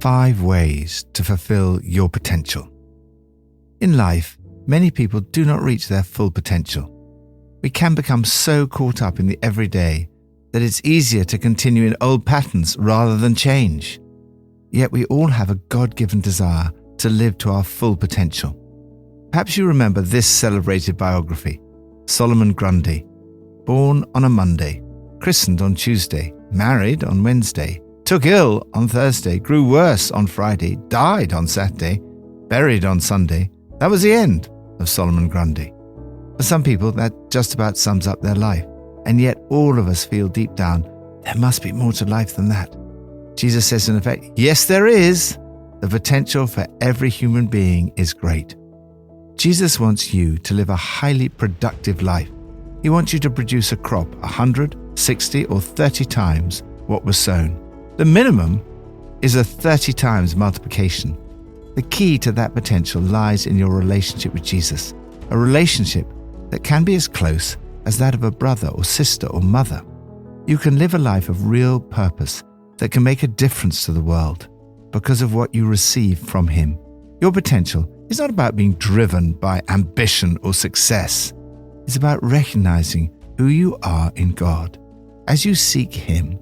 5 ways to fulfill your potential. In life, many people do not reach their full potential. We can become so caught up in the everyday that it's easier to continue in old patterns rather than change. Yet we all have a God-given desire to live to our full potential. Perhaps you remember this celebrated biography: Solomon Grundy, born on a Monday, christened on Tuesday, married on Wednesday, took ill on Thursday, grew worse on Friday, died on Saturday, buried on Sunday. That was the end of Solomon Grundy. For some people, that just about sums up their life, and yet all of us feel deep down, there must be more to life than that. Jesus says in effect, yes, there is. The potential for every human being is great. Jesus wants you to live a highly productive life. He wants you to produce a crop 100, 60, or 30 times what was sown. The minimum is a 30 times multiplication. The key to that potential lies in your relationship with Jesus, a relationship that can be as close as that of a brother or sister or mother. You can live a life of real purpose that can make a difference to the world because of what you receive from Him. Your potential is not about being driven by ambition or success. It's about recognizing who you are in God. As you seek Him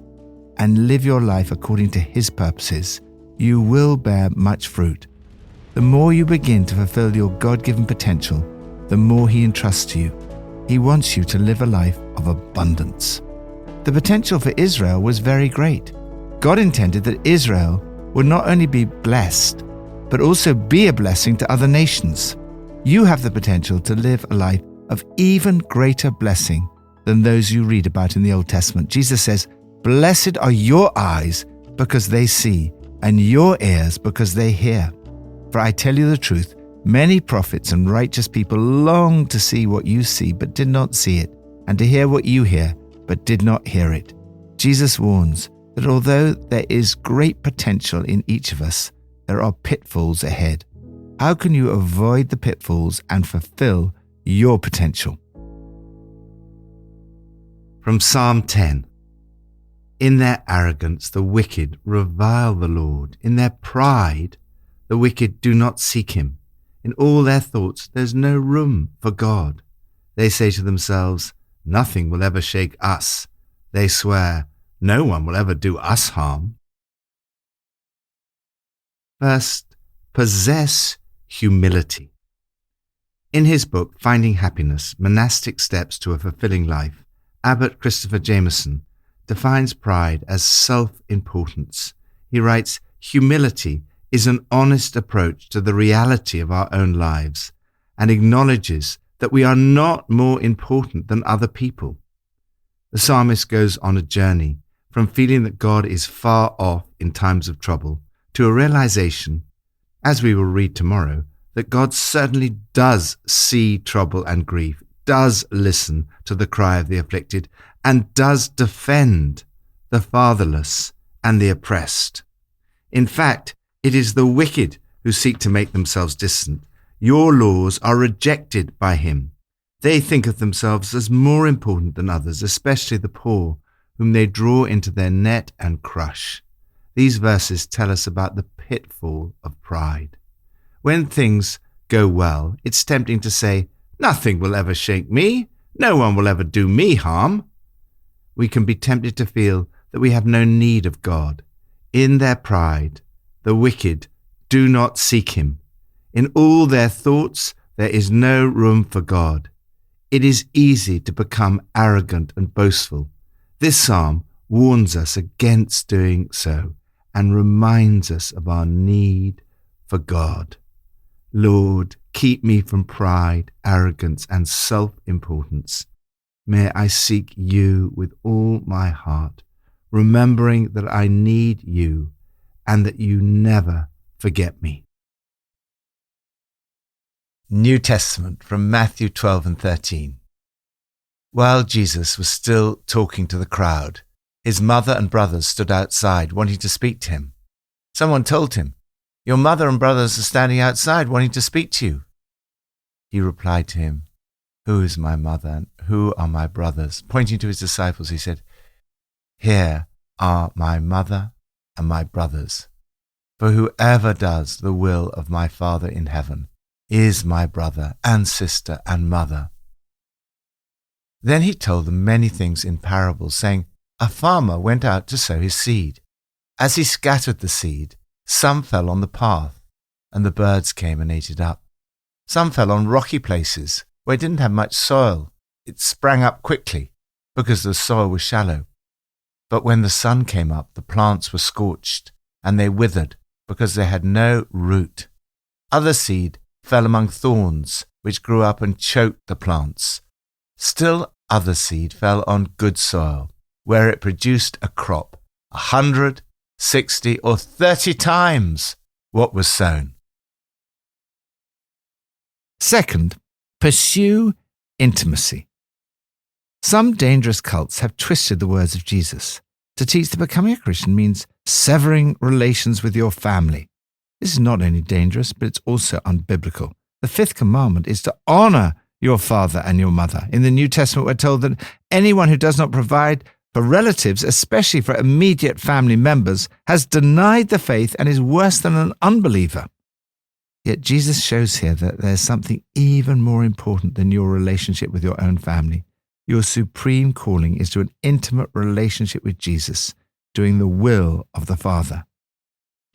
and live your life according to His purposes, you will bear much fruit. The more you begin to fulfill your God-given potential, the more He entrusts to you. He wants you to live a life of abundance. The potential for Israel was very great. God intended that Israel would not only be blessed, but also be a blessing to other nations. You have the potential to live a life of even greater blessing than those you read about in the Old Testament. Jesus says, "Blessed are your eyes because they see, and your ears because they hear. For I tell you the truth, many prophets and righteous people longed to see what you see but did not see it, and to hear what you hear but did not hear it." Jesus warns that although there is great potential in each of us, there are pitfalls ahead. How can you avoid the pitfalls and fulfill your potential? From Psalm 10. In their arrogance the wicked revile the Lord. In their pride the wicked do not seek Him. In all their thoughts there's no room for God. They say to themselves, nothing will ever shake us. They swear, no one will ever do us harm. First, possess humility. In his book, Finding Happiness, Monastic Steps to a Fulfilling Life, Abbot Christopher Jamison defines pride as self-importance. He writes, humility is an honest approach to the reality of our own lives and acknowledges that we are not more important than other people. The psalmist goes on a journey from feeling that God is far off in times of trouble to a realization, as we will read tomorrow, that God certainly does see trouble and grief, does listen to the cry of the afflicted, and does defend the fatherless and the oppressed. In fact, it is the wicked who seek to make themselves distant. Your laws are rejected by Him. They think of themselves as more important than others, especially the poor, whom they draw into their net and crush. These verses tell us about the pitfall of pride. When things go well, it's tempting to say, nothing will ever shake me. No one will ever do me harm. We can be tempted to feel that we have no need of God. In their pride, the wicked do not seek Him. In all their thoughts, there is no room for God. It is easy to become arrogant and boastful. This psalm warns us against doing so and reminds us of our need for God. Lord, keep me from pride, arrogance, and self-importance. May I seek You with all my heart, remembering that I need You and that You never forget me. New Testament from Matthew 12 and 13. While Jesus was still talking to the crowd, His mother and brothers stood outside wanting to speak to Him. Someone told Him, "Your mother and brothers are standing outside wanting to speak to you." He replied to him, "Who is my mother and who are my brothers?" Pointing to His disciples, He said, "Here are my mother and my brothers. For whoever does the will of my Father in heaven is my brother and sister and mother." Then he told them many things in parables, saying, "A farmer went out to sow his seed. As he scattered the seed, some fell on the path, and the birds came and ate it up. Some fell on rocky places where it didn't have much soil. It sprang up quickly because the soil was shallow. But when the sun came up, the plants were scorched, and they withered because they had no root. Other seed fell among thorns, which grew up and choked the plants. Still other seed fell on good soil, where it produced a crop 100, 60, or 30 times what was sown." Second, pursue intimacy. Some dangerous cults have twisted the words of Jesus to teach that becoming a Christian means severing relations with your family. This is not only dangerous, but it's also unbiblical. The fifth commandment is to honor your father and your mother. In the New Testament, we're told that anyone who does not provide for relatives, especially for immediate family members, has denied the faith and is worse than an unbeliever. Yet Jesus shows here that there's something even more important than your relationship with your own family. Your supreme calling is to an intimate relationship with Jesus, doing the will of the Father.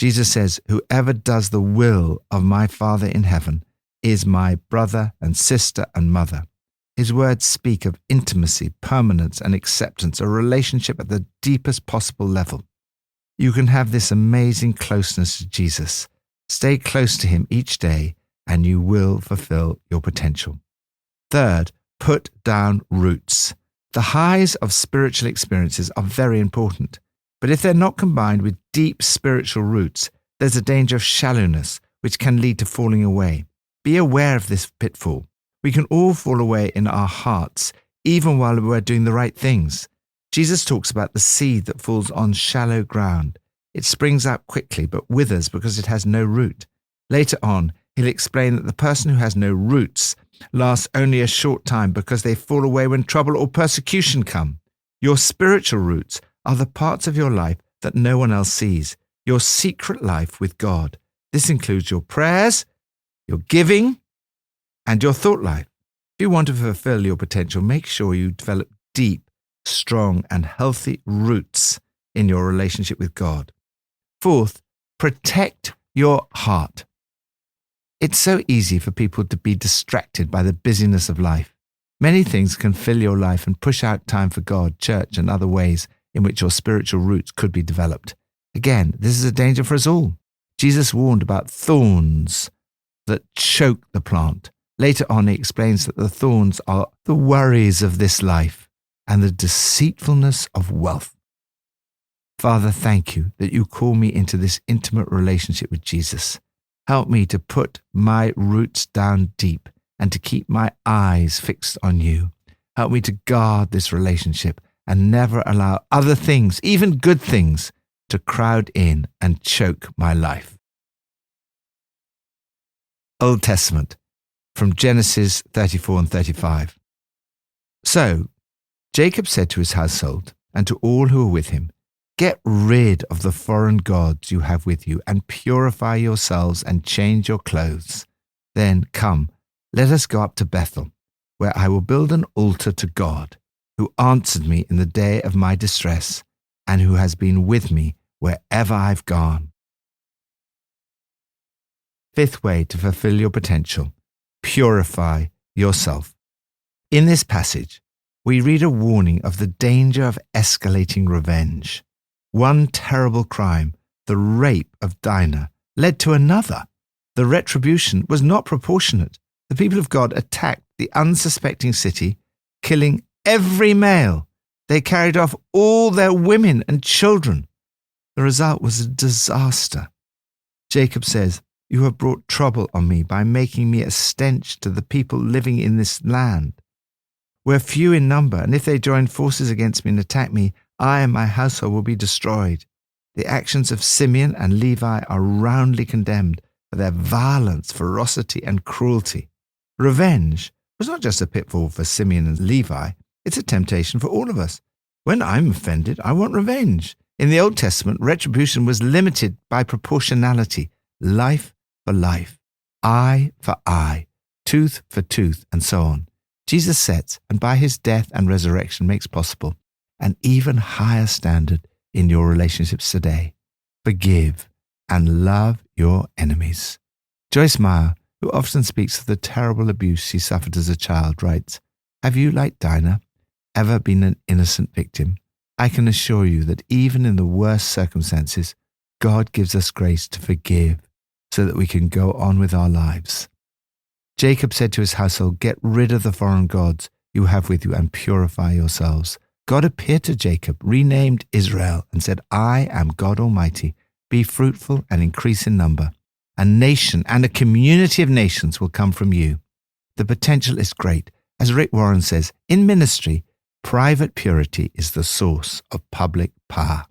Jesus says, "Whoever does the will of my Father in heaven is my brother and sister and mother." His words speak of intimacy, permanence, and acceptance, a relationship at the deepest possible level. You can have this amazing closeness to Jesus. Stay close to him each day, and you will fulfill your potential. Third, put down roots. The highs of spiritual experiences are very important, but if they're not combined with deep spiritual roots, there's a danger of shallowness, which can lead to falling away. Be aware of this pitfall. We can all fall away in our hearts, even while we're doing the right things. Jesus talks about the seed that falls on shallow ground. It springs up quickly, but withers because it has no root. Later on, he'll explain that the person who has no roots lasts only a short time because they fall away when trouble or persecution come. Your spiritual roots are the parts of your life that no one else sees, your secret life with God. This includes your prayers, your giving, and your thought life. If you want to fulfill your potential, make sure you develop deep, strong, and healthy roots in your relationship with God. Fourth, protect your heart. It's so easy for people to be distracted by the busyness of life. Many things can fill your life and push out time for God, church, and other ways in which your spiritual roots could be developed. Again, this is a danger for us all. Jesus warned about thorns that choke the plant. Later on, he explains that the thorns are the worries of this life and the deceitfulness of wealth. Father, thank you that you call me into this intimate relationship with Jesus. Help me to put my roots down deep and to keep my eyes fixed on you. Help me to guard this relationship and never allow other things, even good things, to crowd in and choke my life. Old Testament, from Genesis 34 and 35. So Jacob said to his household and to all who were with him, "Get rid of the foreign gods you have with you and purify yourselves and change your clothes. Then come, let us go up to Bethel, where I will build an altar to God, who answered me in the day of my distress and who has been with me wherever I've gone." Fifth way to fulfill your potential: purify yourself. In this passage, we read a warning of the danger of escalating revenge. One terrible crime, the rape of Dinah, led to another. The retribution was not proportionate. The people of God attacked the unsuspecting city, killing every male. They carried off all their women and children. The result was a disaster. Jacob says, "You have brought trouble on me by making me a stench to the people living in this land. We're few in number, and if they join forces against me and attack me, I and my household will be destroyed." The actions of Simeon and Levi are roundly condemned for their violence, ferocity, and cruelty. Revenge was not just a pitfall for Simeon and Levi, it's a temptation for all of us. When I'm offended, I want revenge. In the Old Testament, retribution was limited by proportionality, life for life, eye for eye, tooth for tooth, and so on. Jesus sets, and by his death and resurrection makes possible, an even higher standard in your relationships today. Forgive and love your enemies. Joyce Meyer, who often speaks of the terrible abuse she suffered as a child, writes, "Have you, like Dinah, ever been an innocent victim? I can assure you that even in the worst circumstances, God gives us grace to forgive so that we can go on with our lives." Jacob said to his household, "Get rid of the foreign gods you have with you and purify yourselves." God appeared to Jacob, renamed Israel, and said, "I am God Almighty. Be fruitful and increase in number. A nation and a community of nations will come from you." The potential is great. As Rick Warren says, in ministry, private purity is the source of public power.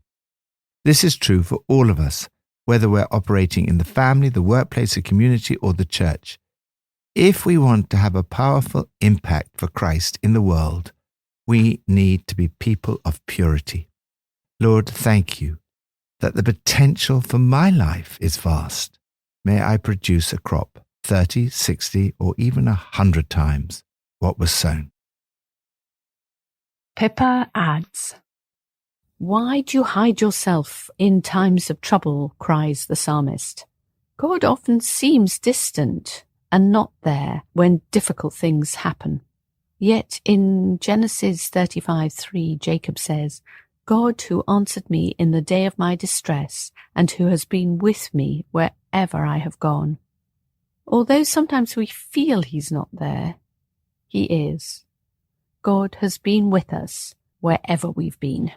This is true for all of us, whether we're operating in the family, the workplace, the community, or the church. If we want to have a powerful impact for Christ in the world, we need to be people of purity. Lord, thank you that the potential for my life is vast. May I produce a crop 30, 60, or even 100 times what was sown. Pippa adds, "Why do you hide yourself in times of trouble?" cries the psalmist. God often seems distant and not there when difficult things happen. Yet in Genesis 35:3, Jacob says, "God who answered me in the day of my distress and who has been with me wherever I have gone." Although sometimes we feel he's not there, he is. God has been with us wherever we've been.